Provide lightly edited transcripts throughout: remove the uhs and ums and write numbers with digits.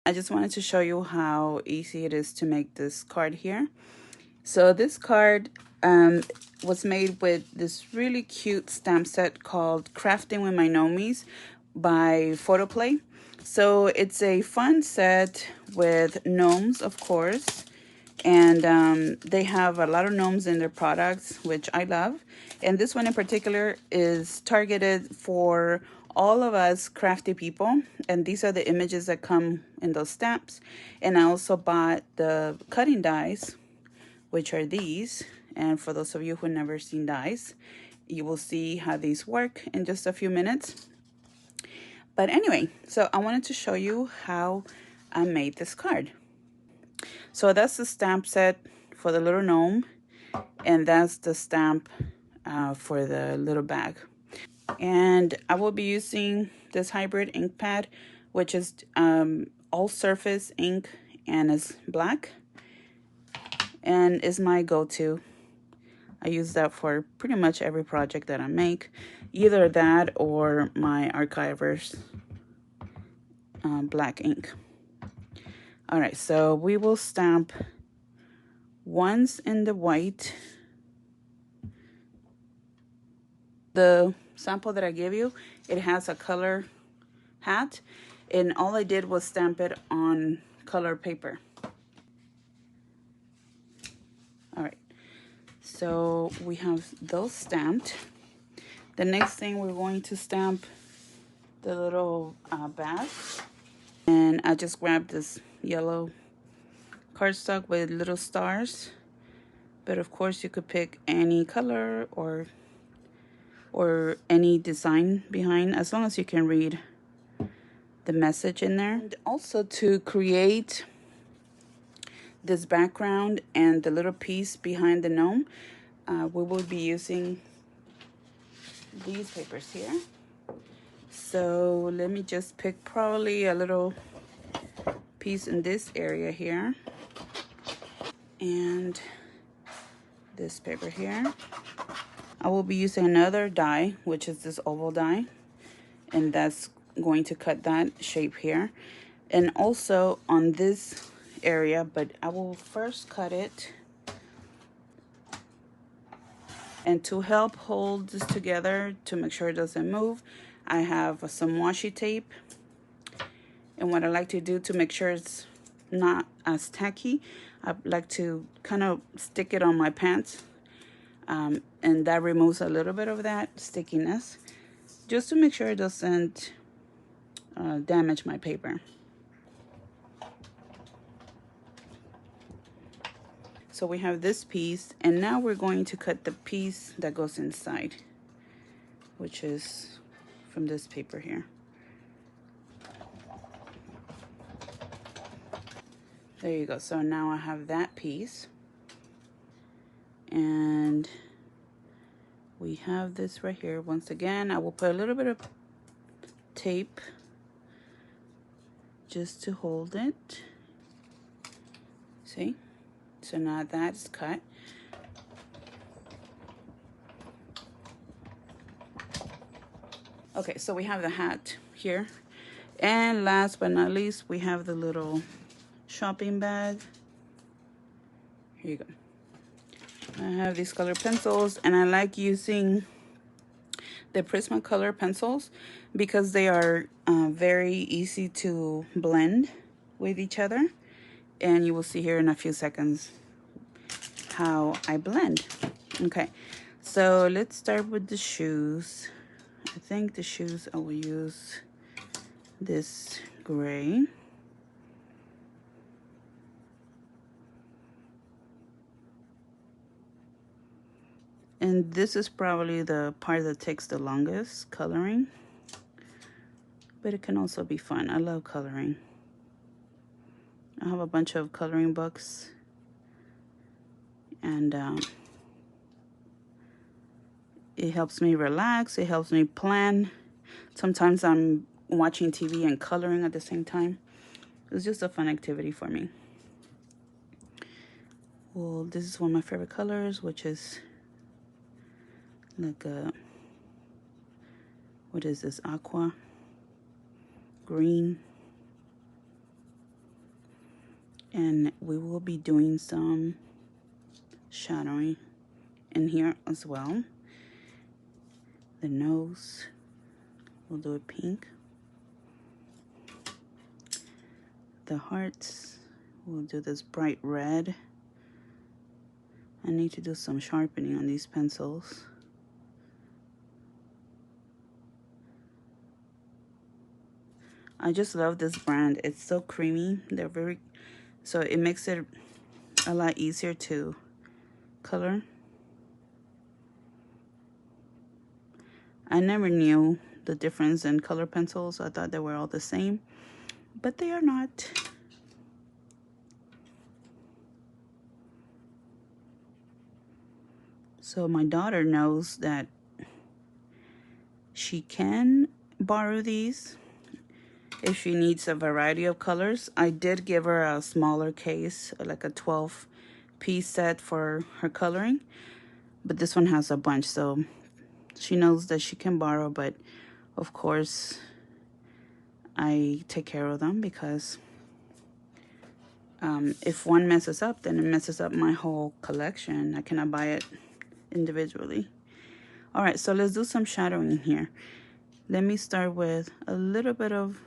I just wanted to show you how easy it is to make this card here. So this card was made with this really cute stamp set called Crafting with My Gnomies by Photoplay. So it's a fun set with gnomes, of course, and they have a lot of gnomes in their products, which I love. And this one in particular is targeted for all of us crafty people, and these are the images that come in those stamps. And I also bought the cutting dies, which are these. And for those of you who never seen dies, you will see how these work in just a few minutes. But anyway, so I wanted to show you how I made this card. So that's the stamp set for the little gnome, and that's the stamp for the little bag. And I will be using this hybrid ink pad, which is all surface ink and is black, and is my go-to. I use that for pretty much every project that I make, either that or my Archivers black ink. All right, so we will stamp once in the white. The sample that I gave you, it has a color hat, and all I did was stamp it on color paper. All right, so we have those stamped. The next thing, we're going to stamp the little bag, and I just grabbed this yellow cardstock with little stars, but of course you could pick any color or any design behind, as long as you can read the message in there. And also, to create this background and the little piece behind the gnome, we will be using these papers here. So let me just pick probably a little piece in this area here, and this paper here. I will be using another die, which is this oval die, and that's going to cut that shape here. And also on this area, but I will first cut it. And to help hold this together, to make sure it doesn't move, I have some washi tape. And what I like to do to make sure it's not as tacky, I like to kind of stick it on my pants. And that removes a little bit of that stickiness, just to make sure it doesn't damage my paper. So we have this piece, and now we're going to cut the piece that goes inside, which is from this paper here. There you go. So now I have that piece, and we have this right here. Once again, I will put a little bit of tape just to hold it. See? So now that's cut. Okay, so we have the hat here. And last but not least, we have the little shopping bag. Here you go. I have these color pencils, and I like using the Prismacolor pencils because they are very easy to blend with each other. And you will see here in a few seconds how I blend. Okay, so let's start with the shoes. I think the shoes, I will use this gray. And this is probably the part that takes the longest coloring, but it can also be fun. I love coloring. I have a bunch of coloring books, and it helps me relax. It helps me plan. Sometimes I'm watching TV and coloring at the same time. It's just a fun activity for me. Well, this is one of my favorite colors, which is like a, what is this, aqua green. And we will be doing some shadowing in here as well. The nose, we'll do it pink. The hearts, we'll do this bright red. I need to do some sharpening on these pencils. I just love this brand. It's so creamy. They're very, so it makes it a lot easier to color. I never knew the difference in color pencils. I thought they were all the same, but they are not. So my daughter knows that she can borrow these if she needs a variety of colors. I did give her a smaller case, like a 12-piece set for her coloring, but this one has a bunch, so she knows that she can borrow, but of course I take care of them because if one messes up, then it messes up my whole collection. I cannot buy it individually. All right, so let's do some shadowing here. Let me start with a little bit of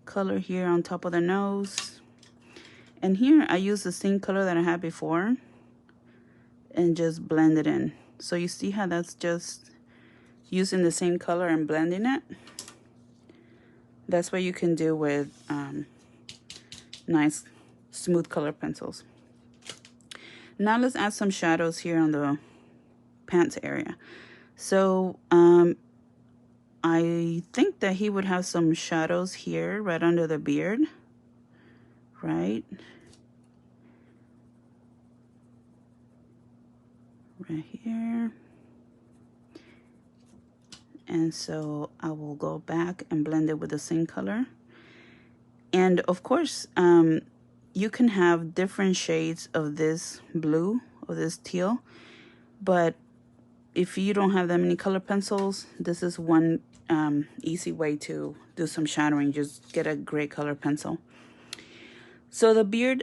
color here on top of the nose. And here I use the same color that I had before and just blend it in. So you see how that's just using the same color and blending it? That's what you can do with nice smooth color pencils. Now let's add some shadows here on the pants area. So I think that he would have some shadows here right under the beard, right? Right here. And so I will go back and blend it with the same color. And of course, you can have different shades of this blue or this teal, but if you don't have that many color pencils, this is one easy way to do some shadowing. Just get a gray color pencil. So the beard,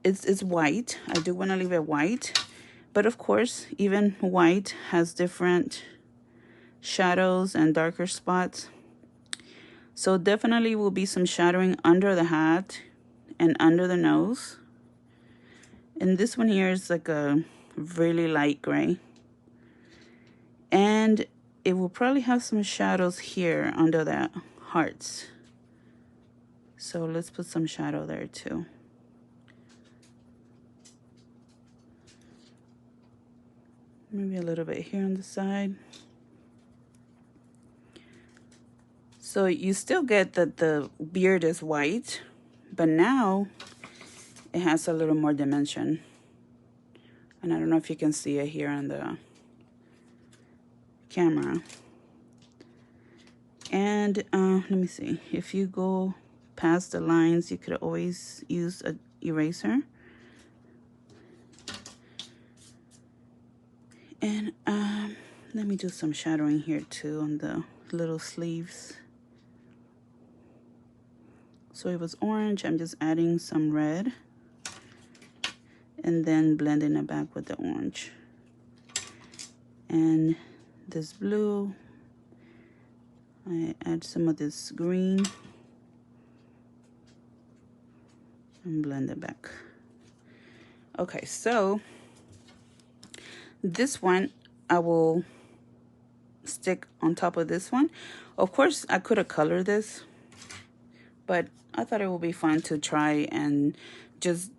it's white. I do want to leave it white, but of course, even white has different shadows and darker spots. So definitely will be some shadowing under the hat and under the nose. And this one here is like a really light gray. And it will probably have some shadows here under the hearts. So let's put some shadow there too. Maybe a little bit here on the side. So you still get that the beard is white, but now it has a little more dimension. And I don't know if you can see it here on the camera. And let me see. If you go past the lines, you could always use an eraser. And let me do some shadowing here too on the little sleeves. So it was orange, I'm just adding some red and then blending it back with the orange. And this blue, I add some of this green and blend it back. Okay, so this one I will stick on top of this one. Of course, I could have colored this, but I thought it would be fun to try and just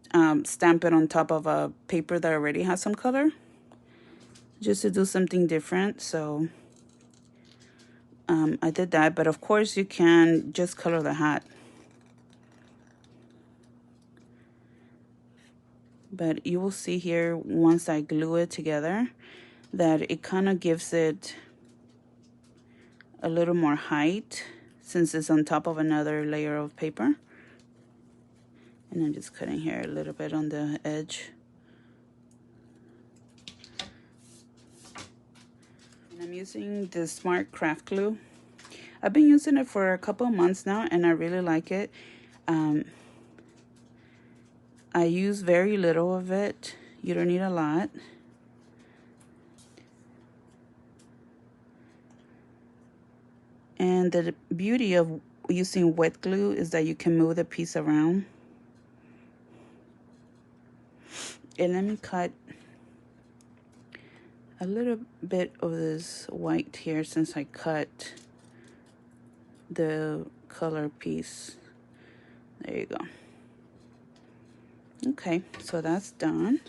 stamp it on top of a paper that already has some color, just to do something different. So I did that, but of course you can just color the hat. But you will see here once I glue it together that it kind of gives it a little more height since it's on top of another layer of paper. And I'm just cutting here a little bit on the edge. And I'm using the Smart Craft Glue. I've been using it for a couple of months now and I really like it. I use very little of it. You don't need a lot. And the beauty of using wet glue is that you can move the piece around. And let me cut a little bit of this white here since I cut the color piece. There you go. Okay, so that's done.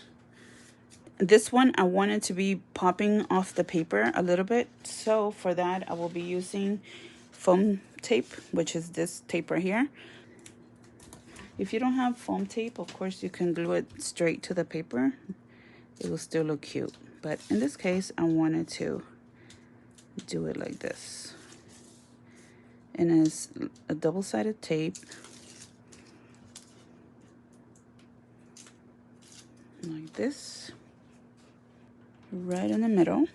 This one I wanted to be popping off the paper a little bit, so for that I will be using foam tape, which is this tape right here. If you don't have foam tape, of course you can glue it straight to the paper. It will still look cute, but in this case I wanted to do it like this. And it's a double-sided tape. Like this. Right in the middle.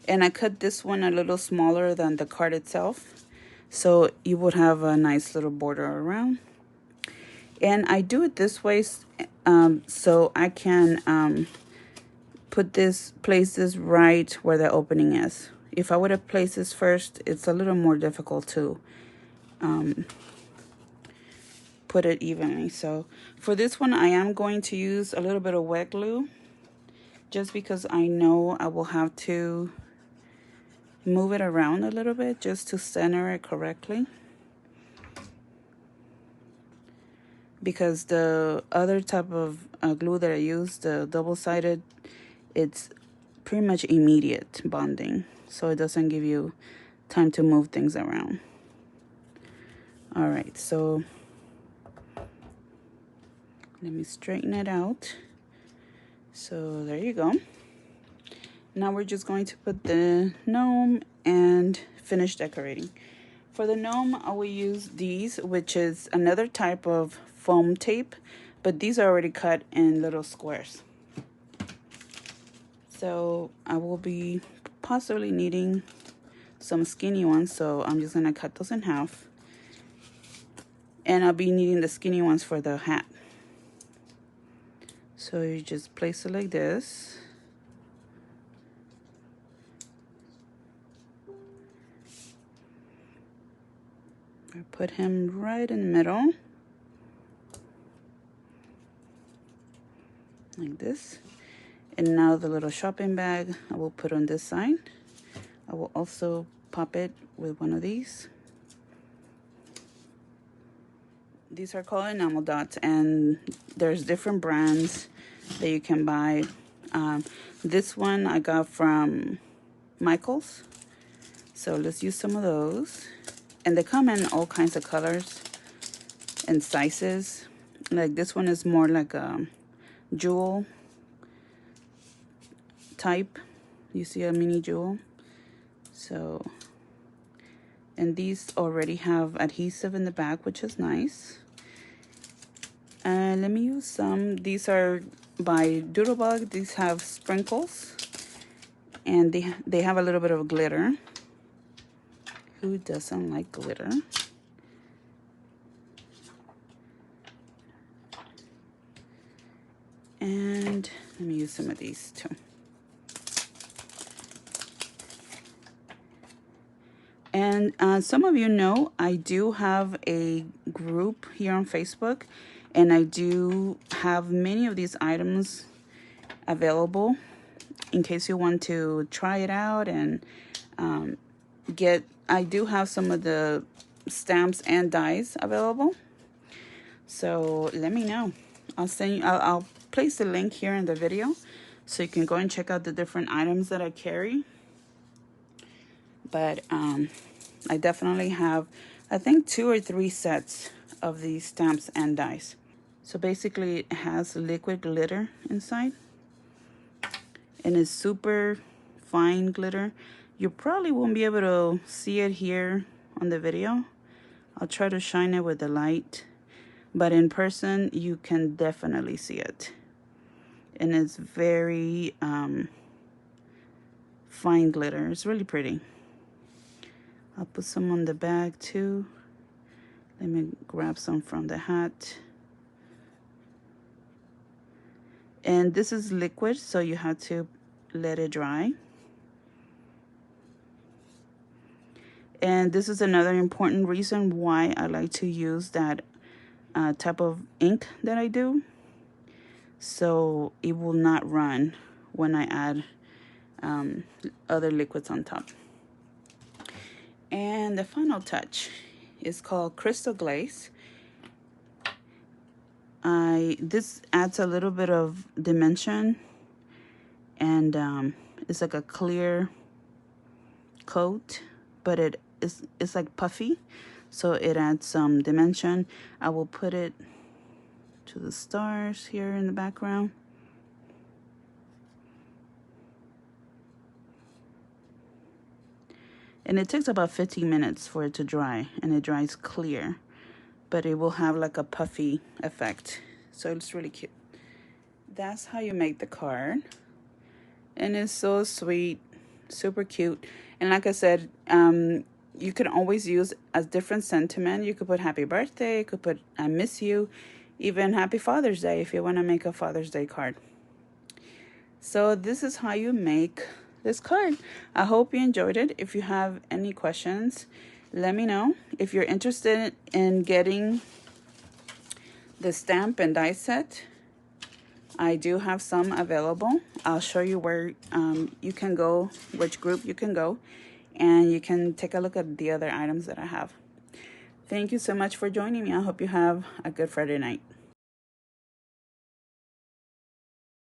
And I cut this one a little smaller than the card itself, so you would have a nice little border around. And I do it this way so I can place this right where the opening is. If I would have placed this first, it's a little more difficult to put it evenly. So for this one, I am going to use a little bit of wet glue, just because I know I will have to move it around a little bit just to center it correctly. Because the other type of glue that I use, the double-sided, it's pretty much immediate bonding, so it doesn't give you time to move things around. All right, so let me straighten it out. So there you go. Now we're just going to put the gnome and finish decorating. For the gnome, I will use these, which is another type of foam tape, but these are already cut in little squares. So I will be possibly needing some skinny ones, so I'm just gonna cut those in half. And I'll be needing the skinny ones for the hat. So you just place it like this. I put him right in the middle. Like this. And now the little shopping bag I will put on this side. I will also pop it with one of these. These are called Enamel Dots, and there's different brands that you can buy. This one I got from Michael's. So let's use some of those. And they come in all kinds of colors and sizes. Like this one is more like a jewel type. You see a mini jewel. So, and these already have adhesive in the back, which is nice. And let me use some. These are by Doodlebug. These have sprinkles, and they have a little bit of glitter. Who doesn't like glitter? And let me use some of these too. And some of you know I do have a group here on Facebook, and I do have many of these items available in case you want to try it out and I do have some of the stamps and dies available. So let me know. I'll place the link here in the video so you can go and check out the different items that I carry. But I definitely have, I think, 2 or 3 sets of these stamps and dies. So basically it has liquid glitter inside, and it's super fine glitter. You probably won't be able to see it here on the video. I'll try to shine it with the light, but in person you can definitely see it. And it's very fine glitter. It's really pretty. I'll put some on the bag too. Let me grab some from the hat. And this is liquid, so you have to let it dry. And this is another important reason why I like to use that type of ink that I do, so it will not run when I add other liquids on top. And the final touch is called Crystal Glaze. This adds a little bit of dimension, and it's like a clear coat, but it's like puffy, so it adds some dimension. I will put it to the stars here in the background. And it takes about 15 minutes for it to dry, and it dries clear, but it will have like a puffy effect, so it's really cute. That's how you make the card, and it's so sweet, super cute. And like I said, you can always use a different sentiment. You could put happy birthday, you could put I miss you, even happy Father's Day if you want to make a Father's Day card. So this is how you make this card. I hope you enjoyed it. If you have any questions, let me know. If you're interested in getting the stamp and die set, I do have some available. I'll show you where you can go, which group you can go, and you can take a look at the other items that I have. Thank you so much for joining me. I hope you have a good Friday night.